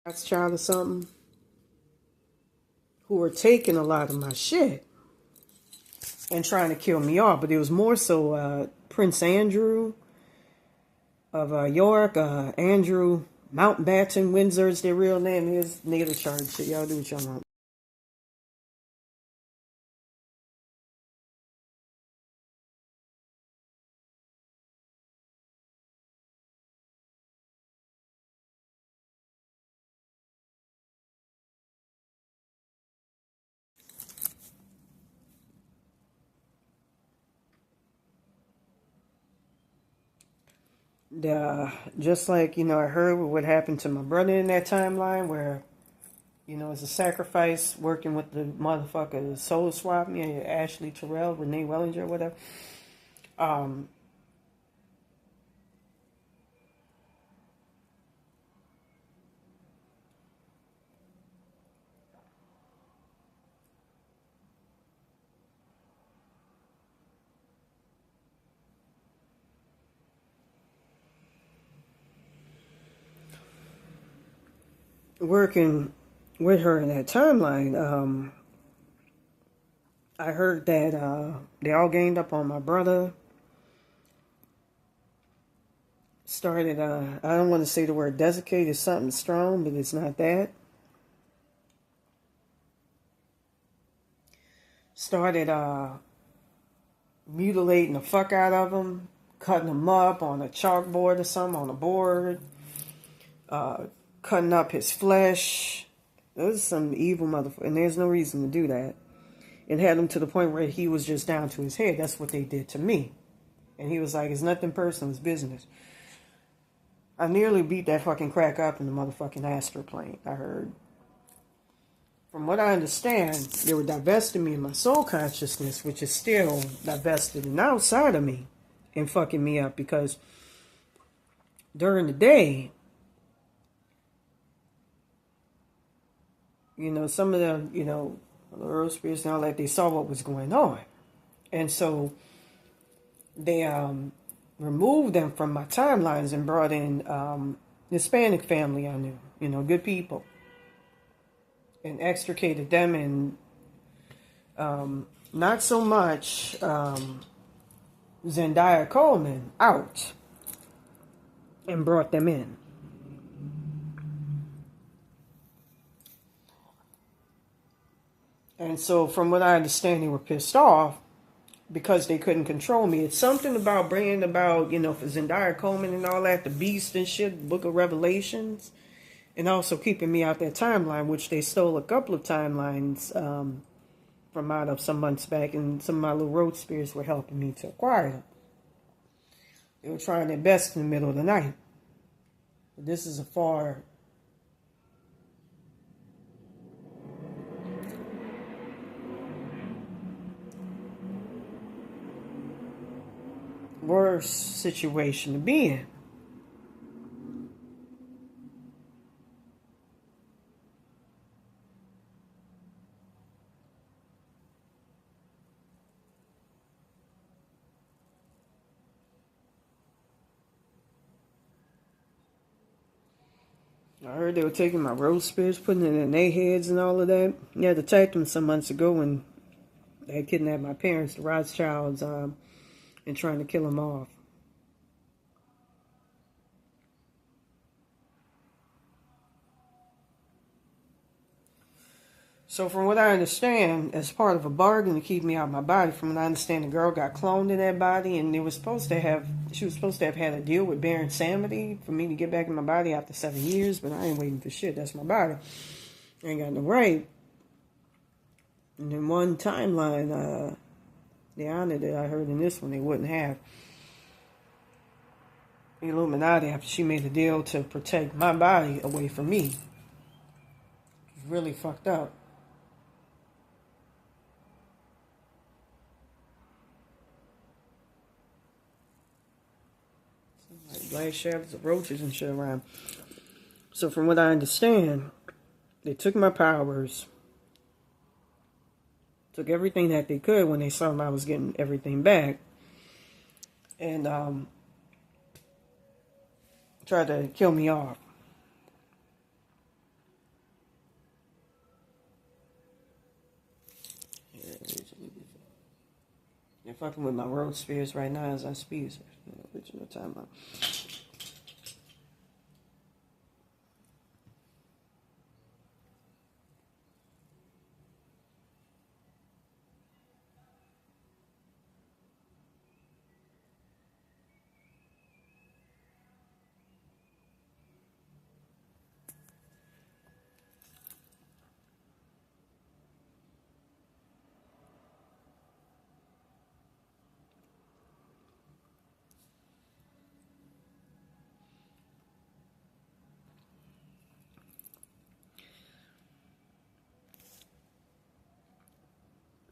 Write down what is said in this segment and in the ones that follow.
God's child or something who were taking a lot of my shit and trying to kill me off. But it was more so Prince Andrew of York, Andrew Mountbatten Windsor is their real name. His native charge shit. Y'all do what y'all want. Just like, I heard what happened to my brother in that timeline where, it's a sacrifice working with the motherfucker soul swap me, Ashley Terrell, Renee Wellinger, whatever. Um, Working with her in that timeline, I heard that they all ganged up on my brother. Started, I don't want to say the word desiccated, it's something strong, but it's not that. Started mutilating the fuck out of him, cutting him up on a chalkboard or something, on a board, cutting up his flesh. Those are some evil motherfucker, and there's no reason to do that. It had him to the point where he was just down to his head. That's what they did to me. And he was like, it's nothing personal, it's business. I nearly beat that fucking crack up in the motherfucking astral plane, I heard. From what I understand, they were divesting me of my soul consciousness, which is still divested and outside of me, and fucking me up because during the day, some of them, the earth spirits and all that, they saw what was going on. And so they removed them from my timelines and brought in Hispanic family I knew, good people. And extricated them and not so much Zendaya Coleman out and brought them in. And so from what I understand, they were pissed off because they couldn't control me. It's something about bringing about, for Zendaya Coleman and all that, the beast and shit, Book of Revelations, and also keeping me out that timeline, which they stole a couple of timelines from out of some months back, and some of my little road spirits were helping me to acquire them. They were trying their best in the middle of the night. But this is a far worse situation to be in. I heard they were taking my road spirits, putting it in their heads and all of that. They had attacked them some months ago when they had kidnapped my parents, the Rothschilds, and trying to kill them off. So from what I understand, as part of a bargain to keep me out of my body, from what I understand, the girl got cloned in that body, and she was supposed to have had a deal with Baron Samedi for me to get back in my body after 7 years, but I ain't waiting for shit. That's my body. I ain't got no right. And in one timeline, the honor that I heard in this one, they wouldn't have. The Illuminati, after she made a deal to protect my body away from me, really fucked up. Like black shadows of roaches and shit around. So from what I understand, they took my powers, took everything that they could when they saw I was getting everything back, and tried to kill me off. fucking with my road spirits right now as I speak. Original timeline.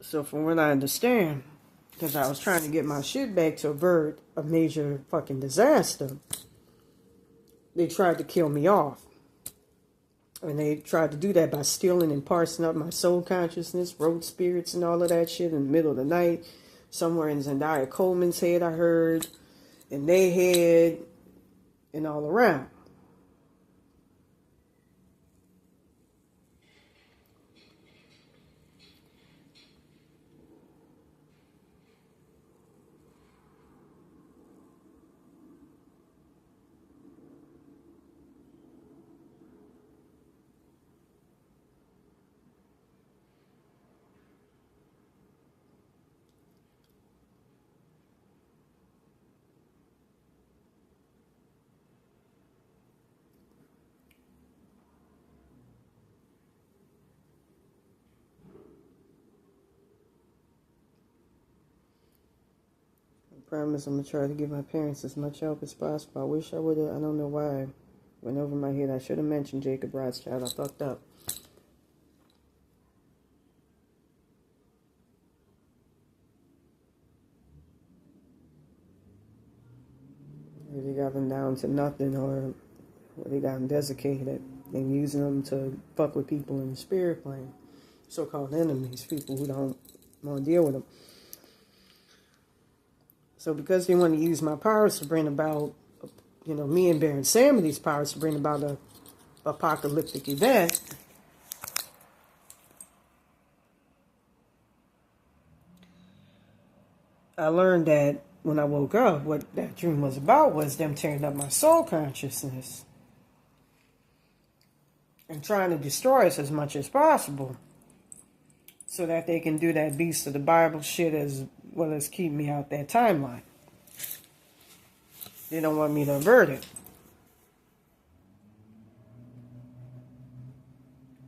So from what I understand, because I was trying to get my shit back to avert a major fucking disaster, they tried to kill me off. And they tried to do that by stealing and parsing up my soul consciousness, road spirits and all of that shit in the middle of the night. Somewhere in Zendaya Coleman's head, I heard, in their head, and all around. I promise I'm going to try to give my parents as much help as possible. I wish I would have, I don't know why. Went over my head. I should have mentioned Jacob Rothschild. I fucked up. They got them down to nothing, or they got them desiccated and using them to fuck with people in the spirit plane. So-called enemies, people who don't want to deal with them. So because they want to use my powers to bring about, me and Baron Samity's powers to bring about a apocalyptic event, I learned that when I woke up, what that dream was about was them tearing up my soul consciousness and trying to destroy us as much as possible so that they can do that beast of the Bible shit as well as keep me out that timeline. They don't want me to avert it.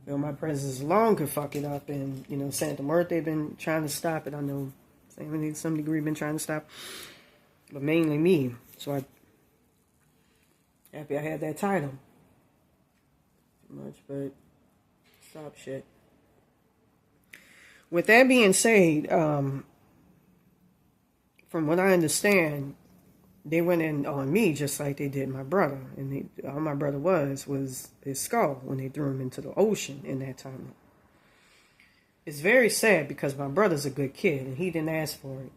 My presence alone could fuck it up, and Santa Muerte been trying to stop it. I know Sammy to some degree been trying to stop, but mainly me. So I happy I had that title. Too much, but stop shit. With that being said, from what I understand, they went in on me just like they did my brother. And all my brother was his skull when they threw him into the ocean in that time. It's very sad because my brother's a good kid and he didn't ask for it.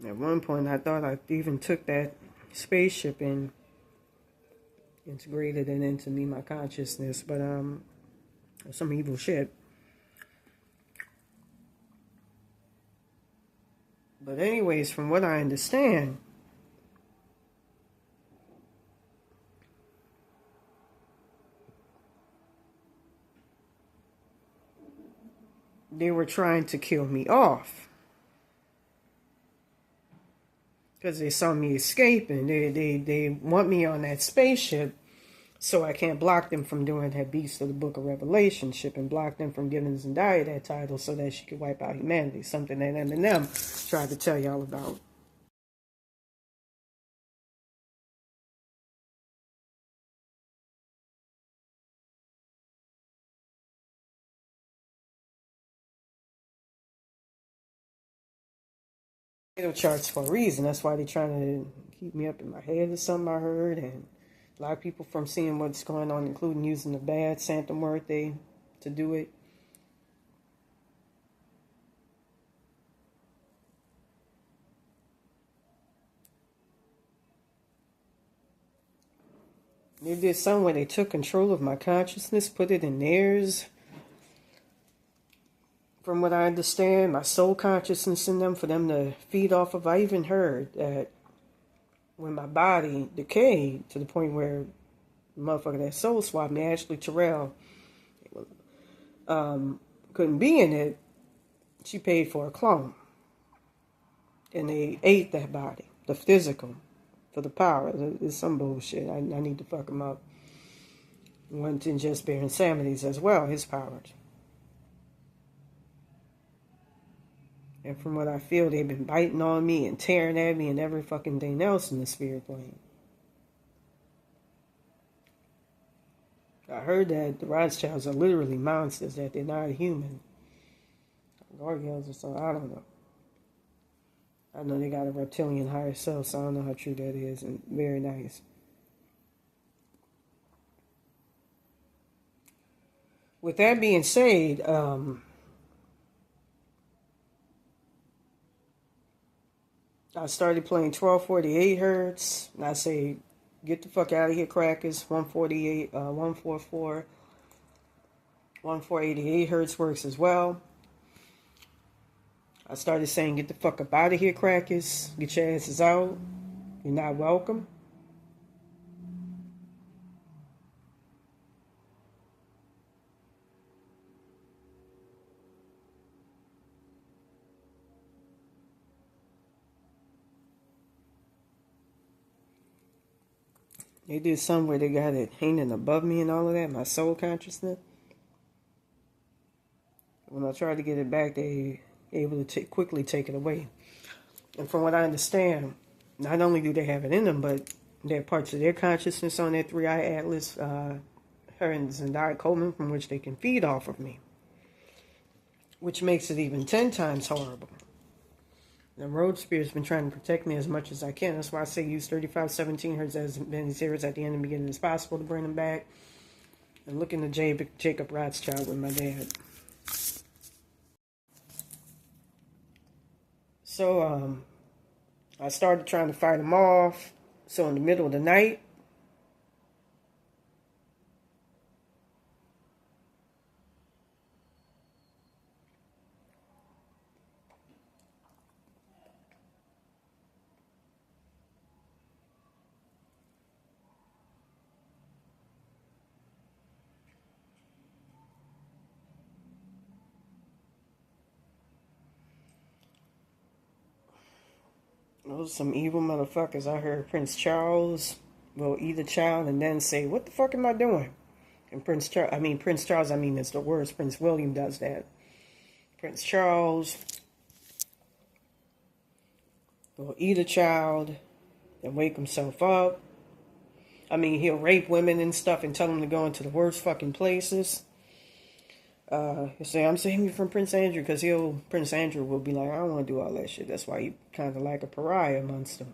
At one point, I thought I even took that spaceship and integrated it into me, my consciousness, but some evil shit. But anyways, from what I understand, they were trying to kill me off. Because they saw me escaping. They want me on that spaceship so I can't block them from doing that Beast of the Book of Revelation ship and block them from giving Zendaya that title so that she could wipe out humanity. Something that Eminem tried to tell y'all about. tornado charts for a reason. That's why they're trying to keep me up in my head or something I heard. And a lot of people from seeing what's going on, including using the bad Santa Muerte to do it. They did something where they took control of my consciousness, put it in theirs. From what I understand, my soul consciousness in them for them to feed off of. I even heard that when my body decayed to the point where the motherfucker that soul swapped me, Ashley Terrell, couldn't be in it, she paid for a clone. And they ate that body, the physical, for the power. It's some bullshit. I need to fuck him up. Went in just bare insanities as well, his powers. And from what I feel, they've been biting on me and tearing at me and every fucking thing else in the spirit plane. I heard that the Rothschilds are literally monsters, that they're not human. Gargoyles or something, I don't know. I know they got a reptilian higher self, so I don't know how true that is, and very nice. With that being said, I started playing 1248 hertz, and I say, get the fuck out of here, crackers. 148, 144, 1488 hertz works as well. I started saying, get the fuck up out of here, crackers. Get your asses out. You're not welcome. They did something where they got it hanging above me and all of that, my soul consciousness. When I tried to get it back, they were able to quickly take it away. And from what I understand, not only do they have it in them, but there are parts of their consciousness on that 3iAtlas, her and Zendaya Coleman, from which they can feed off of me. Which makes it even 10 times horrible. The road spirit's been trying to protect me as much as I can. That's why I say use 3517 hertz as many zeros at the end and beginning as possible to bring them back. And look into Jacob Rothschild with my dad. So, I started trying to fight them off. So in the middle of the night, those some evil motherfuckers. I heard Prince Charles will eat a child and then say, what the fuck am I doing? And Prince Charles, it's the worst. Prince William does that. Prince Charles will eat a child and wake himself up. I mean, he'll rape women and stuff and tell them to go into the worst fucking places. He'll say, I'm saving you from Prince Andrew, because Prince Andrew will be like, I don't want to do all that shit. That's why he kind of like a pariah amongst them.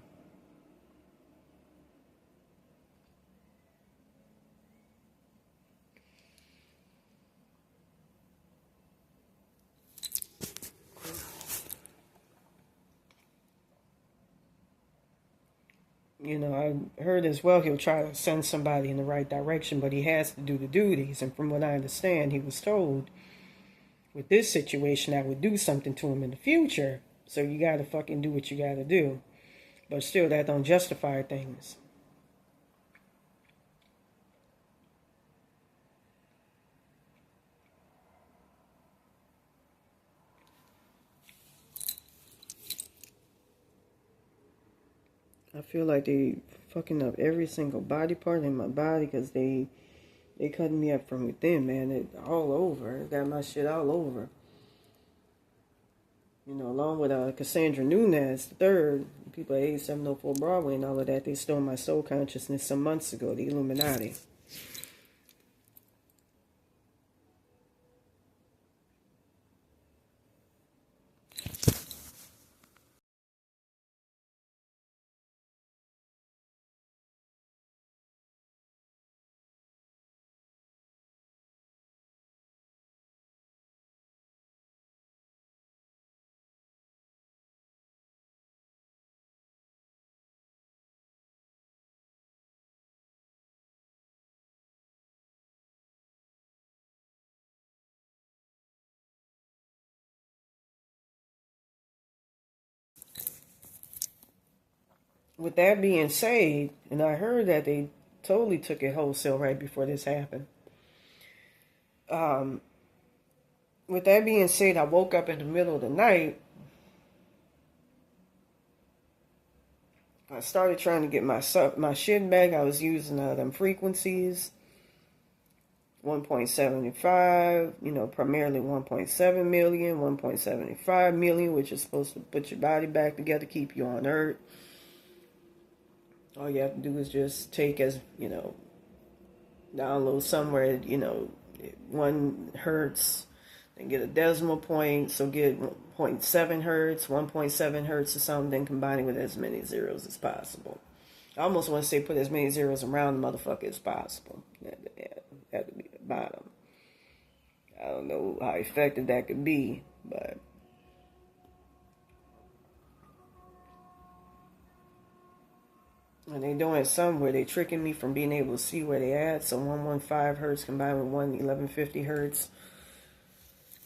You know, I heard as well he'll try to send somebody in the right direction, but he has to do the duties. And from what I understand, he was told with this situation I would do something to him in the future. So you got to fucking do what you got to do. But still, that don't justify things. I feel like they fucking up every single body part in my body, because they cutting me up from within, man. It all over. It got my shit all over. You know, along with Cassandra Nunez, the third, people at 8704 Broadway and all of that, they stole my soul consciousness some months ago, the Illuminati. with that being said, and I heard that they totally took it wholesale right before this happened. With that being said, I woke up in the middle of the night. I started trying to get my shit back. I was using them frequencies, 1.75, primarily 1.7 million, 1.75 million, which is supposed to put your body back together, keep you on Earth. All you have to do is just take download somewhere, 1 hertz, and get a decimal point, so get 0.7 hertz, 1.7 hertz or something, then combine it with as many zeros as possible. I almost want to say put as many zeros around the motherfucker as possible. That would be the bottom. I don't know how effective that could be, but and they're doing it somewhere. They're tricking me from being able to see where they at. So 115 hertz combined with 1150 hertz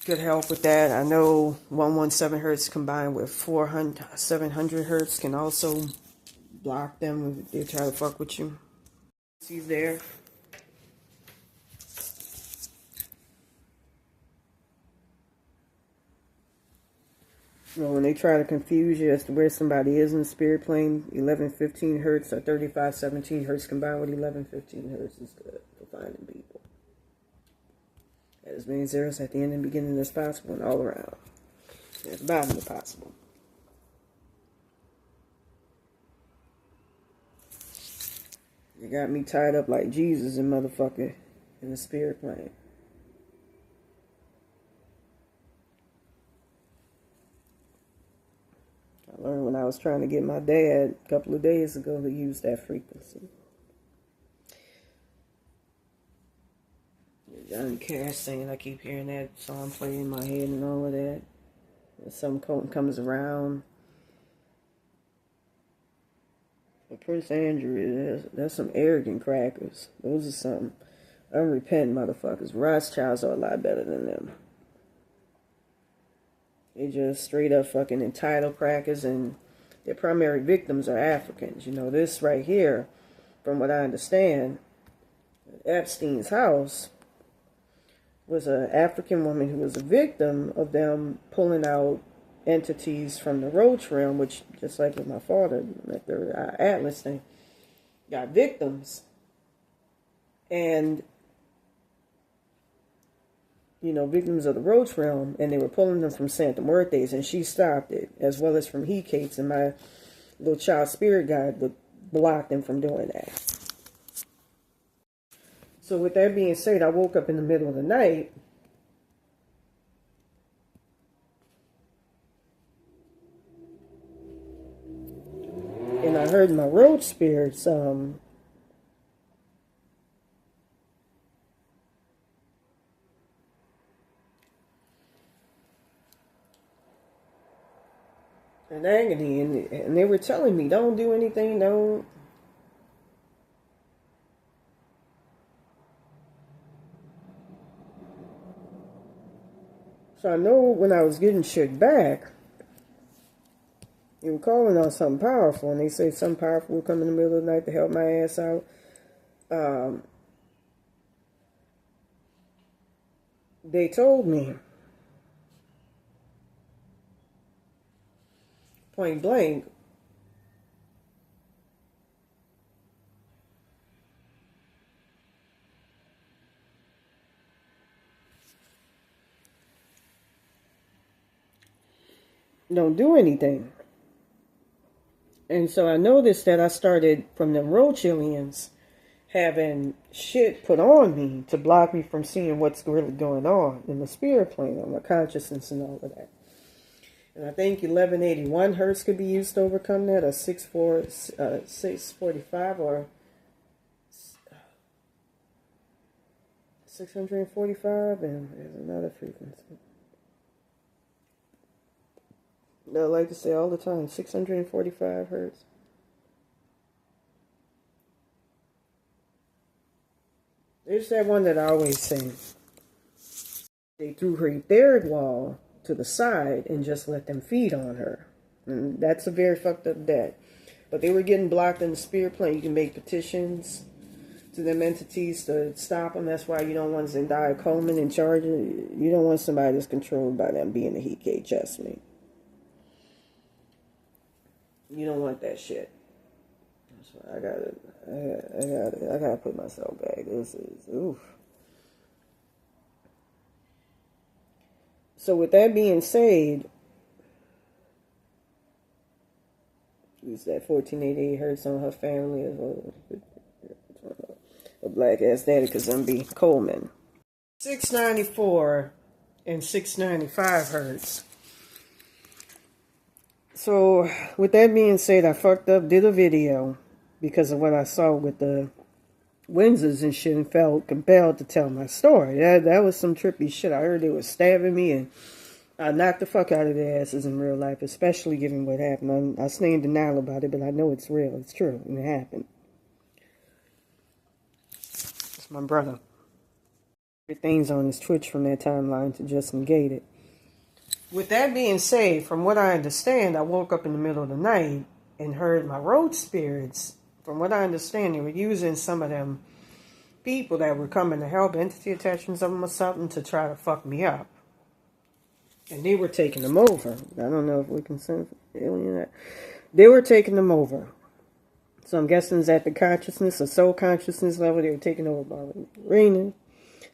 could help with that. I know 117 hertz combined with 700 hertz can also block them if they try to fuck with you. See there. When they try to confuse you as to where somebody is in the spirit plane, 1115 hertz or 3517 hertz combined with 1115 hertz is good for finding people. As many zeros at the end and beginning as possible and all around. At the bottom if possible. You got me tied up like Jesus and motherfucker in the spirit plane. I learned when I was trying to get my dad a couple of days ago to use that frequency. Johnny Cash saying I keep hearing that song play in my head and all of that. And some comes around. But Prince Andrew, that's some arrogant crackers. Those are some unrepentant motherfuckers. Rothschilds are a lot better than them. They just straight up fucking entitled crackers, and their primary victims are Africans. This right here, from what I understand, Epstein's house was an African woman who was a victim of them pulling out entities from the roach realm, which, just like with my father, like the 3iAtlas thing, got victims. And, victims of the roach realm, and they were pulling them from Santa Muertes, and she stopped it, as well as from Hecates, and my little child spirit guide would block them from doing that. So with that being said, I woke up in the middle of the night and I heard my road spirits in agony, and they were telling me, don't do anything, don't. So I know when I was getting shit back, they were calling on something powerful, and they say something powerful will come in the middle of the night to help my ass out. They told me, point blank, don't do anything. And so I noticed that I started, from the Rothschildians, having shit put on me to block me from seeing what's really going on in the spirit plane, on my consciousness and all of that. And I think 1181 hertz could be used to overcome that, or 645, or 645, and there's another frequency. I like to say all the time, 645 hertz. There's that one that I always say. They threw her etheric wall to the side and just let them feed on her. And that's a very fucked up debt. But they were getting blocked in the spirit plane. You can make petitions to them entities to stop them. That's why you don't want Zendaya Coleman in charge. You don't want somebody that's controlled by them being the Heat Chess me. You don't want that shit. That's why I gotta put myself back. This is oof. So with that being said, use that 1488 hertz on her family as well. A black ass daddy, because I'm B. Coleman. 694 and 695 hertz. So with that being said, I fucked up, did a video because of what I saw with the Windsors and shit, and felt compelled to tell my story. That was some trippy shit. I heard they were stabbing me, and I knocked the fuck out of their asses in real life, especially given what happened. I stay in denial about it, but I know it's real. It's true, and it happened. It's my brother. Everything's on his Twitch from that timeline to just negate it. With that being said, from what I understand, I woke up in the middle of the night and heard my road spirits. From what I understand, they were using some of them people that were coming to help, entity attachments of them or something, to try to fuck me up. And they were taking them over. I don't know if we can send alien that. They were taking them over. So I'm guessing it's at the consciousness or soul consciousness level. They were taking over by Raina.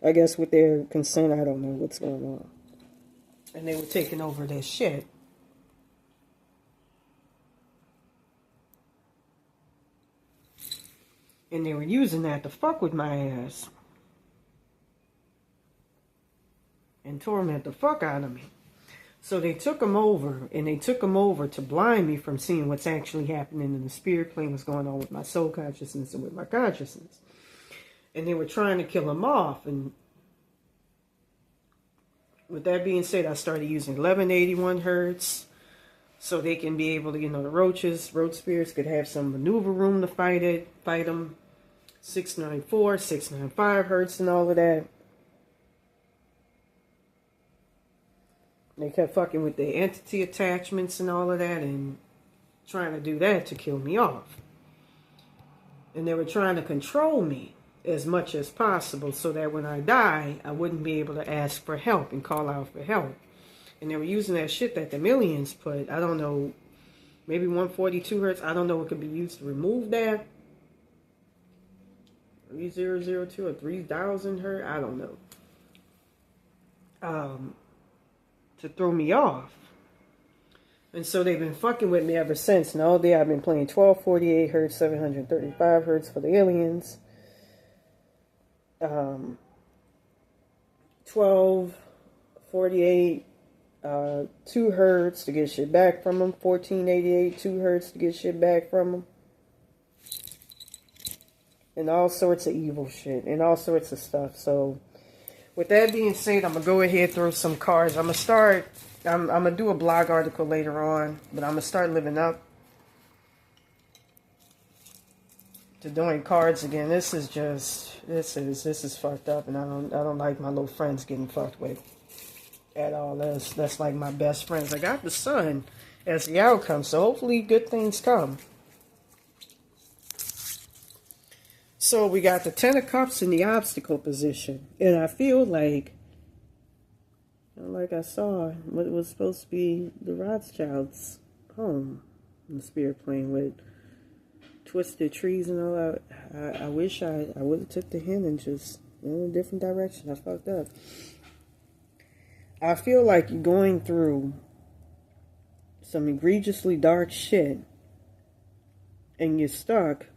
I guess with their consent, I don't know what's going on. And they were taking over their shit. And they were using that to fuck with my ass. And torment the fuck out of me. So they took them over. And they took them over to blind me from seeing what's actually happening in the spirit plane, what's going on with my soul consciousness and with my consciousness. And they were trying to kill them off. And with that being said, I started using 1181 hertz. So they can be able to, the road spirits could have some maneuver room to fight them. 694, 695 hertz and all of that. They kept fucking with the entity attachments and all of that and trying to do that to kill me off. And they were trying to control me as much as possible so that when I die, I wouldn't be able to ask for help and call out for help. And they were using that shit that the millions put. I don't know, maybe 142 hertz. I don't know what could be used to remove that. 3002 or 3000 hertz. I don't know. To throw me off. And so they've been fucking with me ever since. And all day I've been playing 1248 hertz, 735 hertz for the aliens. 1248 2 hertz to get shit back from them. 1488 2 hertz to get shit back from them. And all sorts of evil shit. And all sorts of stuff. So with that being said, I'm going to go ahead and throw some cards. I'm going to start, I'm going to do a blog article later on, but I'm going to start living up to doing cards again. This is fucked up, and I don't like my little friends getting fucked with at all. That's like my best friends. I got the sun as the outcome, so hopefully good things come. So we got the Ten of Cups in the obstacle position. And I feel like I saw what was supposed to be the Rothschilds' home in the spirit plane with twisted trees and all that. I wish I would have took the hint and just went in a different direction. I fucked up. I feel like you're going through some egregiously dark shit and you're stuck.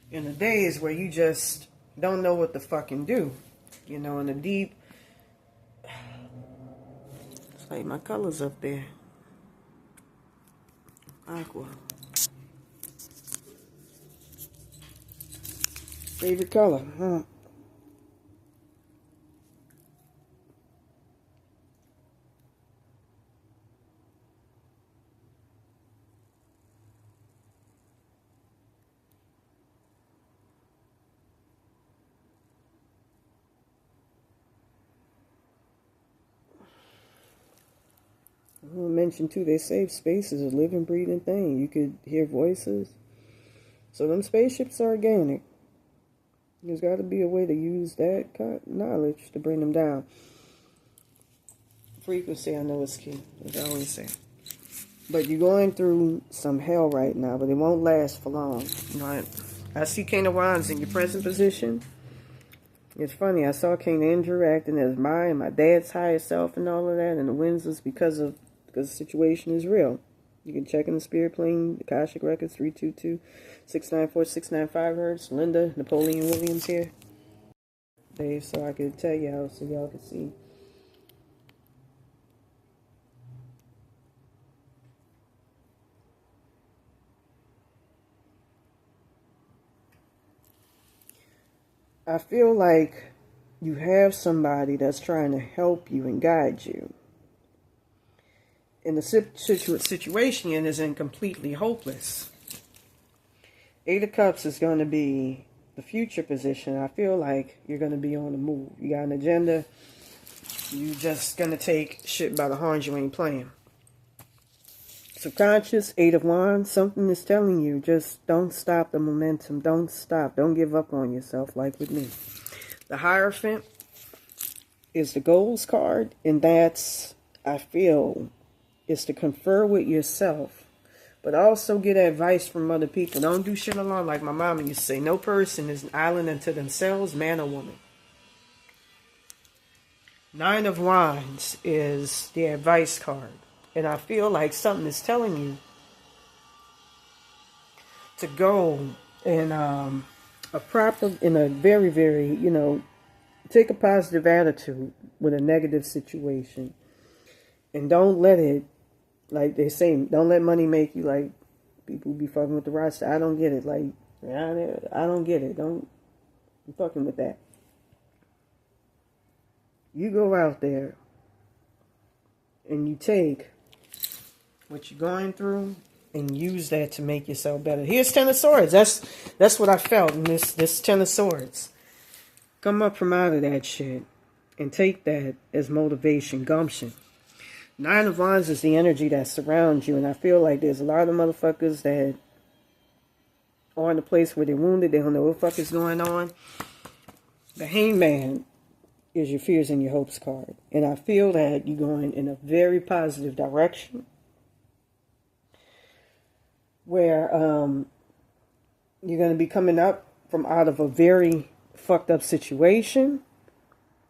In the days where you just don't know what to fucking do. In the deep. It's like my colors up there. Aqua. Favorite color, huh? I mentioned too, they say space is a living, breathing thing. You could hear voices. So them spaceships are organic. There's got to be a way to use that knowledge to bring them down. Frequency, I know, is key, as I always say. But you're going through some hell right now, but it won't last for long. You know, I see King of Wands in your present position. It's funny, I saw King Andrew acting as my dad's higher self and all of that, and the winds was because the situation is real. You can check in the spirit plane, the Akashic Records, 322-694-695 hertz. Linda, Napoleon Williams here. So I could tell y'all, so y'all can see. I feel like you have somebody that's trying to help you and guide you. And the situation you're in isn't completely hopeless. Eight of Cups is going to be the future position. I feel like you're going to be on the move. You got an agenda. You just going to take shit by the horns. You ain't playing. Subconscious, Eight of Wands, something is telling you, just don't stop the momentum. Don't stop. Don't give up on yourself like with me. The Hierophant is the goals card, and that's, I feel, is to confer with yourself, but also get advice from other people. Don't do shit alone. Like my mama used to say, no person is an island unto themselves, man or woman. Nine of Wands is the advice card. And I feel like something is telling you to go in a very, very, take a positive attitude with a negative situation. And don't let it, like they say, don't let money make you, like people be fucking with the roster. I don't get it. Like, I don't get it. Don't be fucking with that. You go out there and you take what you're going through and use that to make yourself better. Here's Ten of Swords. That's what I felt in this Ten of Swords. Come up from out of that shit and take that as motivation, gumption. Nine of Wands is the energy that surrounds you, and I feel like there's a lot of motherfuckers that are in a place where they're wounded. They don't know what the fuck is going on. The Hangman is your fears and your hopes card, and I feel that you're going in a very positive direction, where you're going to be coming up from out of a very fucked up situation,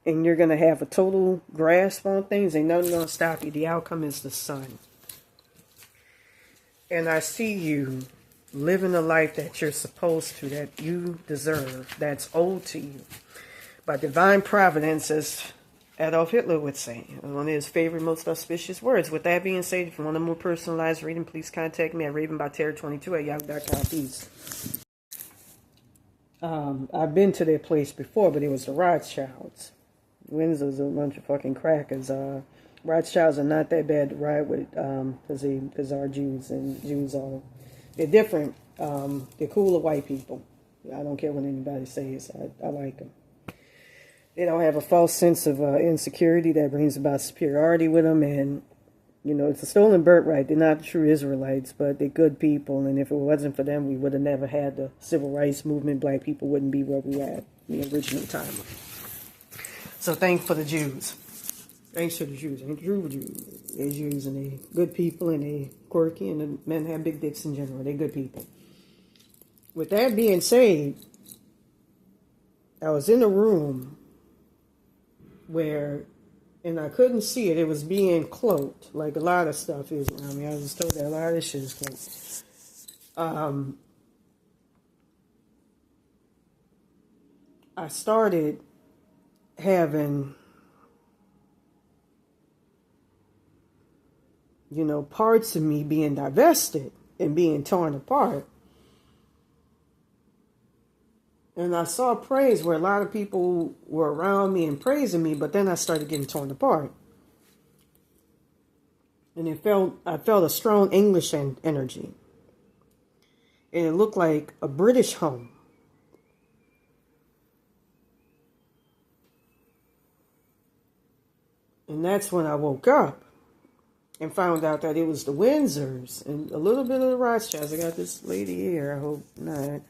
and you're going to have a total grasp on things. Ain't nothing going to stop you. The outcome is the sun. And I see you living the life that you're supposed to, that you deserve, that's owed to you by divine providence, as Adolf Hitler would say, one of his favorite, most auspicious words. With that being said, if you want a more personalized reading, please contact me at ravenbyterror22@yahoo.com. Peace. I've been to their place before, but it was the Rothschilds. Windsor's a bunch of fucking crackers. Rothschilds are not that bad to ride with, because our Jews, and Jews are, they're different. They're cooler white people. I don't care what anybody says. I like them. They don't have a false sense of insecurity that brings about superiority with them. And, it's a stolen birthright. They're not true Israelites, but they're good people. And if it wasn't for them, we would have never had the civil rights movement. Black people wouldn't be where we at in the original time. So thanks for the Jews. Thanks to the Jews. Ain't true Jews. They're Jews, and they're good people, and they're quirky, and the men have big dicks in general. They're good people. With that being said, I was in a room where, and I couldn't see it, it was being cloaked, like a lot of stuff is. I mean, I was told that a lot of this shit is cloaked. I started having, parts of me being divested and being torn apart. And I saw praise where a lot of people were around me and praising me, but then I started getting torn apart. And I felt a strong English energy. And it looked like a British home. And that's when I woke up. and found out that it was the Windsors and a little bit of the Rothschilds. I got this lady here. I hope not.